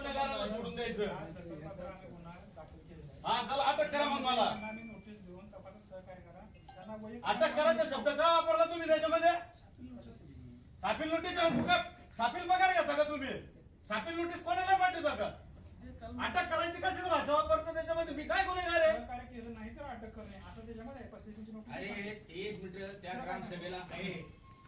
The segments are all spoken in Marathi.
गुन्हेगाराला सोडून द्यायचं. हा चला अटक करा मग मला. अटक करायचा शब्द का वापरला तुम्ही त्याच्यामध्ये? सापील नोटीस सापील पगार घेता का तुम्ही? सापील नोटीस कोणाला पाठवता का? अटक करायची कशी भाषा वापरतो त्याच्यामध्ये? मी काय गुन्हेगार आहे? केलं नाही तर अटक करणे असं त्याच्यामध्ये आहे. 35 नोटीस. अरे एक मिनिट, त्या ग्रामसभेला आहे.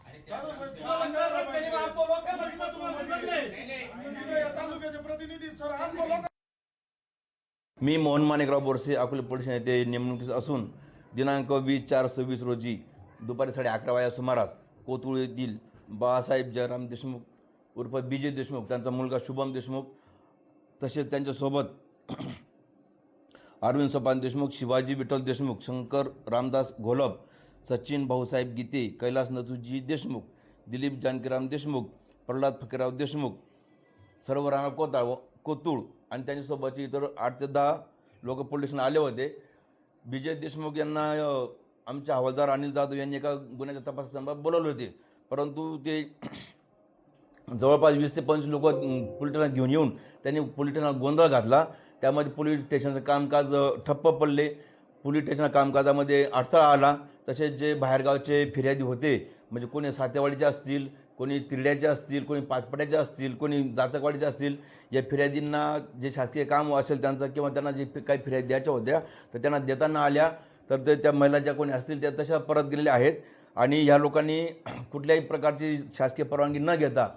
अरे त्या तुम्हाला अंगावर रस्त्याने मारतो लोकांना तिथं तुम्हाला दिसत नाही. या तालुक्याचे प्रतिनिधी सर आम्ही मी मोहन माणिकराव बोरसे अकोले पोलीस येथे नेमणुकीस असून दिनांक 20/4/26 रोजी दुपारी 11:30 वाजता सुमारास कोथरूड येथील बाळासाहेब जयराम देशमुख उर्फ BJ देशमुख, त्यांचा मुलगा शुभम देशमुख, तसेच त्यांच्यासोबत अरविंद सोपान देशमुख, शिवाजी विठ्ठल देशमुख, शंकर रामदास घोलप, सचिन भाऊसाहेब गीते, कैलास नथुजी देशमुख, दिलीप जानकीराम देशमुख, प्रल्हाद फकीरराव देशमुख, सर्व राणा कोथरूड आणि त्यांच्यासोबतचे इतर 8 ते 10 लोक पोलीस स्टेशनला आले होते. BJ देशमुख यांना आमचे हवालदार अनिल जाधव यांनी एका गुन्ह्याच्या तपासासाठी बोलवले होते, परंतु ते जवळपास 20 ते 25 लोक पोलीस स्टेशनात घेऊन येऊन त्यांनी पोलीस स्टेशनात गोंधळ घातला. त्यामध्ये पोलीस स्टेशनचं कामकाज ठप्प पडले. पोलीस स्टेशन कामकाजामध्ये अडथळा आला. तसेच जे बाहेरगावचे फिर्यादी होते, म्हणजे कोणी सातेवाडीचे असतील, कोणी तिरड्याचे असतील, कोणी पाचपट्याचे असतील, कोणी जाचकवाडीचे असतील, या फिर्यादींना जे शासकीय काम असेल त्यांचं किंवा त्यांना जे काही फिर्यादी द्यायच्या होत्या तर त्यांना देताना आल्या, तर ते त्या महिला ज्या कोणी असतील त्या तशा परत गेलेल्या आहेत. आणि ह्या लोकांनी कुठल्याही प्रकारची शासकीय परवानगी न घेता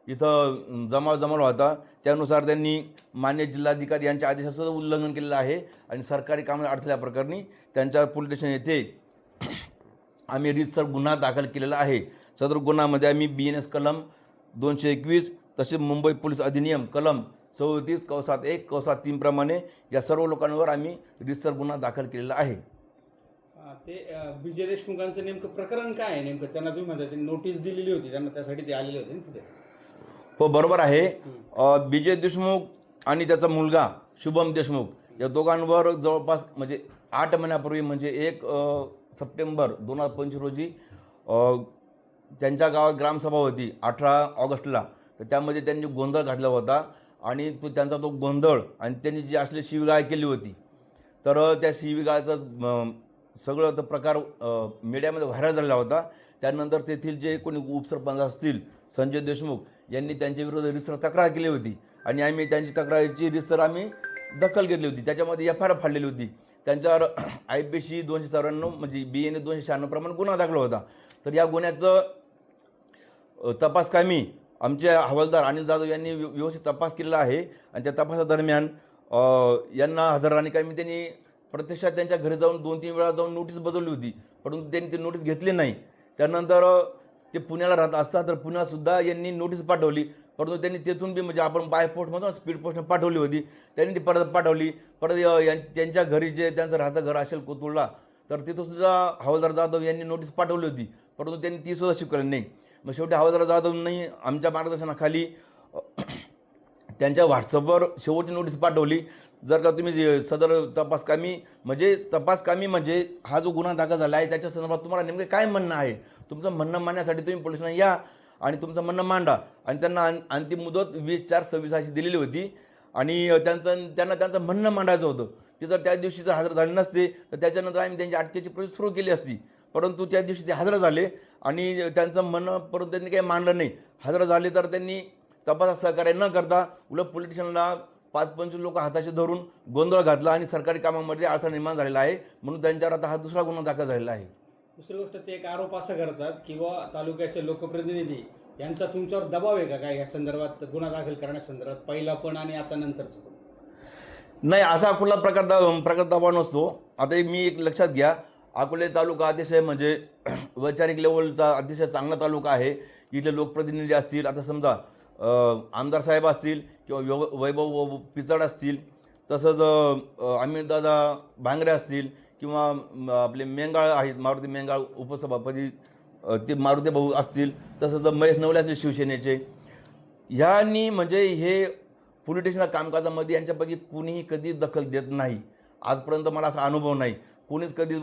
इथं जमाव होता. त्यानुसार त्यांनी मान्य जिल्हाधिकारी यांच्या आदेशाचं उल्लंघन केलेलं आहे आणि सरकारी कामाला अडथळ्याप्रकरणी त्यांच्यावर पोलीस स्टेशन येथे आम्ही रीतसर गुन्हा दाखल केलेला आहे. सदर गुन्ह्यामध्ये आम्ही BNS कलम 221 तसेच मुंबई पोलीस अधिनियम कलम 34/1/3 प्रमाणे या सर्व लोकांवर आम्ही रीतसर गुन्हा दाखल केलेला आहे. ते BJ देशमुखांचं नेमकं प्रकरण काय आहे? नेमकं त्यांना तुम्ही म्हणता त्यांनी नोटीस दिलेली होती, त्यांना त्यासाठी ते आलेले होते ना तिथे? हो बरोबर आहे. BJ देशमुख आणि त्याचा मुलगा शुभम देशमुख या दोघांवर जवळपास म्हणजे 8 महिन्यापूर्वी म्हणजे 1 सप्टेंबर 2025 रोजी त्यांच्या गावात ग्रामसभा होती 18 ऑगस्टला. तर त्यामध्ये त्यांनी गोंधळ घातला होता आणि त्यांचा तो गोंधळ आणि त्यांनी जी असली शिवीगाळ केली होती, तर त्या शिवीगाळाचं सगळं तो प्रकार मीडियामध्ये व्हायरल झालेला होता. त्यानंतर तेथील जे कोणी उपसरपंच असतील संजय देशमुख यांनी त्यांच्याविरुद्ध रीतसर तक्रार केली होती आणि आम्ही त्यांची तक्रारीची रीतसर आम्ही दखल घेतली होती. त्याच्यामध्ये FIR फाडलेली होती. त्यांच्यावर IPC 294 म्हणजे BNS 296 प्रमाणे गुन्हा दाखल होता. तर या गुन्ह्याचं तपासकामी आमचे हवालदार अनिल जाधव यांनी व्यवस्थित तपास केलेला आहे आणि त्या तपासादरम्यान यांना हजर राहण्याकामी त्यांनी प्रत्यक्षात त्यांच्या घरी जाऊन 2-3 वेळा जाऊन नोटीस बजावली होती, परंतु त्यांनी ती नोटीस घेतली नाही. त्यानंतर ते पुण्याला राहत असतात तर पुण्यातसुद्धा यांनी नोटीस पाठवली, परंतु त्यांनी तेथून बी म्हणजे आपण बाय पोस्टमधून स्पीड पोस्टने पाठवली होती. त्यांनी ती परत पाठवली. त्यांच्या घरी जे त्यांचं राहतं घर असेल कोथरूडला तर तिथंसुद्धा हवालदार जाधव यांनी नोटीस पाठवली होती, परंतु त्यांनी तीसुद्धा स्वीकारली नाही. मग शेवटी हवालदार जाधवनी आमच्या मार्गदर्शनाखाली त्यांच्या व्हॉट्सअपवर शेवटची नोटीस पाठवली. जर का तुम्ही सदर तपासकामी म्हणजे हा जो गुन्हा दाखल झाला आहे त्याच्या संदर्भात तुम्हाला नेमके काय म्हणणं आहे, तुमचं म्हणणं मांडण्यासाठी तुम्ही पोलिसांना या आणि तुमचं म्हणणं मांडा. आणि त्यांना अंतिम मुदत 20/4/26 अशी दिलेली होती आणि त्यांना त्यांचं म्हणणं मांडायचं होतं. ते जर त्या दिवशी जर हजर झाले नसते तर त्याच्यानंतर आम्ही त्यांची अटकेची प्रोसेस सुरू केली असती, परंतु त्या दिवशी ते हजर झाले आणि त्यांचं म्हणणं परंतु त्यांनी काही मांडलं नाही. हजर झाले तर त्यांनी तपासात सहकार्य न करता उलट पोलीस स्टेशनला 5-25 लोक हाताशी धरून गोंधळ घातला आणि सरकारी कामामध्ये अडथळा निर्माण झालेला आहे, म्हणून त्यांच्यावर आता हा दुसरा गुन्हा दाखल झालेला आहे. दुसरी गोष्ट ते एक आरोप असा करतात किंवा तालुक्याचे लोकप्रतिनिधी यांचा तुमच्यावर दबाव आहे का काय या संदर्भात गुन्हा दाखल करण्यासंदर्भात, पहिला पण आणि आता नंतरचं पण? नाही, असा कुठला प्रकार दबाव नसतो. आता मी एक लक्षात घ्या, अकोले तालुका अतिशय म्हणजे वैचारिक लेवलचा अतिशय चांगला तालुका आहे. इथले लोकप्रतिनिधी असतील, आता समजा आमदार साहेब असतील किंवा वैभव पिचड असतील, तसंच अमितदादा भांगरे असतील किंवा आपले मेंगाळ आहेत मारुती मेंगाळ उपसभापती ते मारुती भाऊ असतील, तसंच महेश नवले असतील शिवसेनेचे, ह्यांनी म्हणजे हे पोलीस स्टेशन कामकाजामध्ये यांच्यापैकी कुणीही कधी दखल देत नाही. आजपर्यंत मला असा अनुभव नाही. कोणीच कधी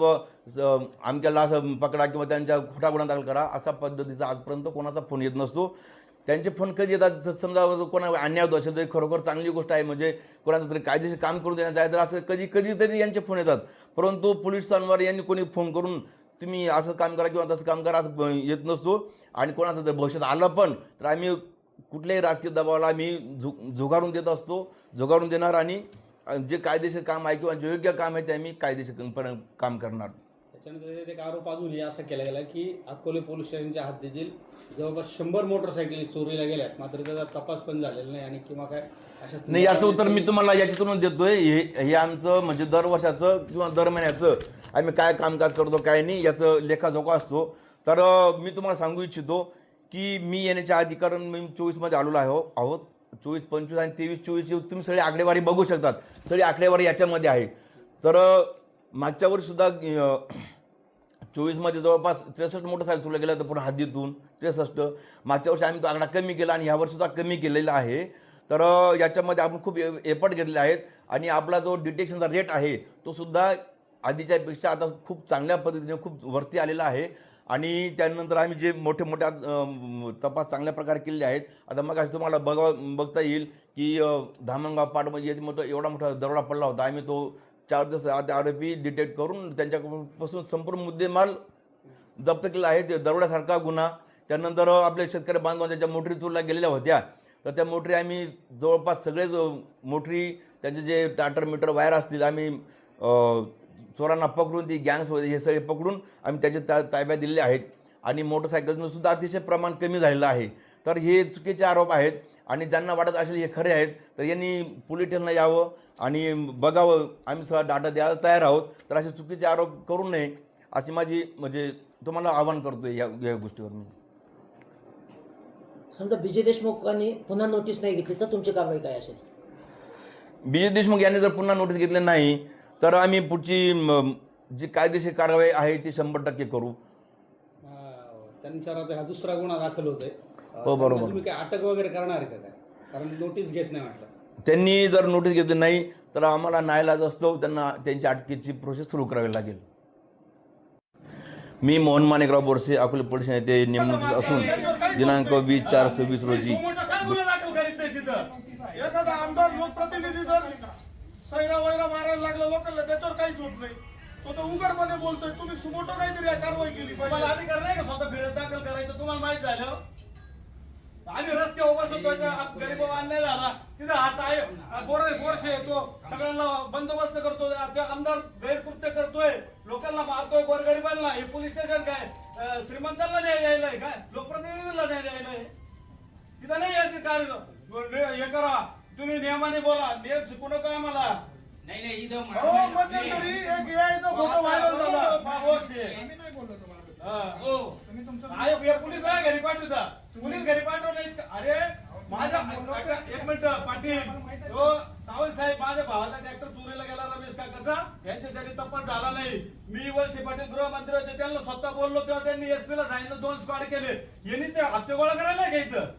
आमच्याला असं पकडा किंवा त्यांच्या खोटा गुन्हा दाखल करा असा पद्धतीचा आजपर्यंत कोणाचा फोन येत नसतो. त्यांचे फोन कधी येतात जर समजा कोणा अन्याय होत असेल तरी खरोखर चांगली गोष्ट आहे, म्हणजे कोणाचं तरी कायदेशीर काम करून देण्याचं आहे तर असं कधीतरी यांचे फोन येतात. परंतु पोलिसांवर यांनी कोणी फोन करून तुम्ही असं काम करा किंवा तसं काम करा असं येत नसतो. आणि कोणाचं जर भविष्यात आलं पण तर आम्ही कुठल्याही राजकीय दबावाला आम्ही झुगारून देत असतो, झुगारून देणार. आणि जे कायदेशीर काम आहे किंवा जे योग्य काम आहे ते आम्ही कायदेशीर काम करणार. त्याच्यानंतर एक आरोप अजूनही असा केला गेला की अकोले पोलीस स्टेशनच्या हद्दीतील जवळपास 100 मोटरसायकली चोरीला गेल्यात, मात्र त्याचा तपास पण झालेला नाही आणि किंवा काय अशा नाही. याचं उत्तर मी तुम्हाला याच्यातून देतोय. हे आमचं म्हणजे दर वर्षाचं किंवा दर महिन्याचं आम्ही काय कामकाज करतो काय नाही याचं लेखाजोखा असतो. तर मी तुम्हाला सांगू इच्छितो की मी येण्याच्या आधी, कारण मी 24मध्ये आलेलो आहोत 24, 25 आणि 23, 24 तुम्ही सगळी आकडेवारी बघू शकतात. सगळी आकडेवारी याच्यामध्ये आहे. तर मागच्या वर्षीसुद्धा 24मध्ये जवळपास 63 मोटरसायकल चोरल्या गेल्या तर पूर्ण हद्दीतून 63. मागच्या वर्षी आम्ही तो आकडा कमी केला आणि ह्या वर्षीसुद्धा कमी केलेला आहे. तर याच्यामध्ये आपण खूप एफर्ट घेतले आहेत आणि आपला जो डिटेक्शनचा रेट आहे तो सुद्धा आधीच्यापेक्षा आता खूप चांगल्या पद्धतीने खूप वरती आलेला आहे. आणि त्यानंतर आम्ही जे मोठे तपास चांगल्या प्रकारे केलेले आहेत. आता मग तुम्हाला बघता येईल की धामणगाव पाटमध्ये एवढा मोठा दरोडा पडला होता. आम्ही तो 4 दिवस आरोपी डिटेक्ट करून त्यांच्यापासून संपूर्ण मुद्देमाल जप्त केला आहे. ते दरोड्यासारखा गुन्हा. त्यानंतर आपल्या शेतकरी बांधवांच्या ज्या मोटरी चोरल्या गेलेल्या होत्या तर त्या मोटरी आम्ही जवळपास सगळेच मोटरी त्यांचे जे टाटर मीटर वायर असतील आम्ही चोरांना पकडून ती गँग्स हे सगळे पकडून आम्ही त्याचे ताब्यात दिलेले आहेत. आणि मोटरसायकलनं सुद्धा अतिशय प्रमाण कमी झालेलं आहे. तर हे चुकीचे आरोप आहेत आणि ज्यांना वाटत असेल हे खरे आहेत तर यांनी पोलीस स्टेशनला यावं आणि बघावं. आम्ही सगळा डाटा द्यायला तयार आहोत. तर असे चुकीचे आरोप करू नये अशी माझी म्हणजे तुम्हाला आवाहन करतो या गोष्टीवर मी. समजा विजय देशमुखांनी पुन्हा नोटीस नाही घेतली तर तुमची कारवाई काय असेल? विजय देशमुख यांनी जर पुन्हा नोटीस घेतली नाही तर आम्ही पुढची जी कायदेशीर कारवाई आहे ती 100% करू. त्यांच्यावर आता हा दुसरा गुन्हा दाखल होतोय. हो बरोबर. तुम्ही काय अटक वगैरे करणार आहे का काय? कारण नोटीस घेत नाही म्हटलं. त्यांनी जर नोटीस घेतली नाही तर आम्हाला नाईलाज असतो, त्यांना त्यांच्या अटकेची प्रोसेस सुरू करावी लागेल. मी मोहन माणिकराव बोरसे अकोले पोलीस येथे नेमणूक असून दिनांक 20/4/26 रोजी एखादा आमदार लोकप्रतिनिधी जर सैरा वैरा मारायला लागला लोकांना त्याच्यावर काहीच होत नाही. तो तर उघडपणे बोलतोय. तुम्ही सुमोटो काहीतरी कारवाई केली तुम्हाला पाहिजे. अधिकार नाही का स्वतः फिरत दाखल करायचं? तुम्हाला माहित झालं आम्ही रस्ते उभा होतोय गरीब अन्याय झाला तिथं हात आहे गोरसे येतो सगळ्यांना बंदोबस्त करतो. ते आमदार गैरकृत्य करतोय, लोकांना मारतोय, गोरगरिबांना. हे पोलीस स्टेशन काय श्रीमंतांना न्याय द्यायलाय काय? लोकप्रतिनिधीला न्याय द्यायलाय? तिथं नाही यायचं कार्य हे करा. तुम्ही नियमाने बोला. नियम शिकू नका आम्हाला. नाही इथं हो मध्यंतरी एक यायचा फोटो व्हायरल झाला. आम्ही नाही बोललो तुम्हाला. तुम्ही तुमचं पोलीस नाही घरी पाठवता. पोलीस घरी पाठवत नाही. अरे माझ्या एक मिनिट पाटील सावंत साहेब माझ्या भावाचा ट्रॅक्टर चोरीला गेला रमेश काकाचा. यांच्यासाठी तपास झाला नाही. मी वळसे पाटील गृहमंत्री होते त्यांना स्वतः बोललो तेव्हा त्यांनी एसपीला सांगितलं 2 स्क्वॉड केले. यांनी ते हप्ते गोळा करायला का इथं?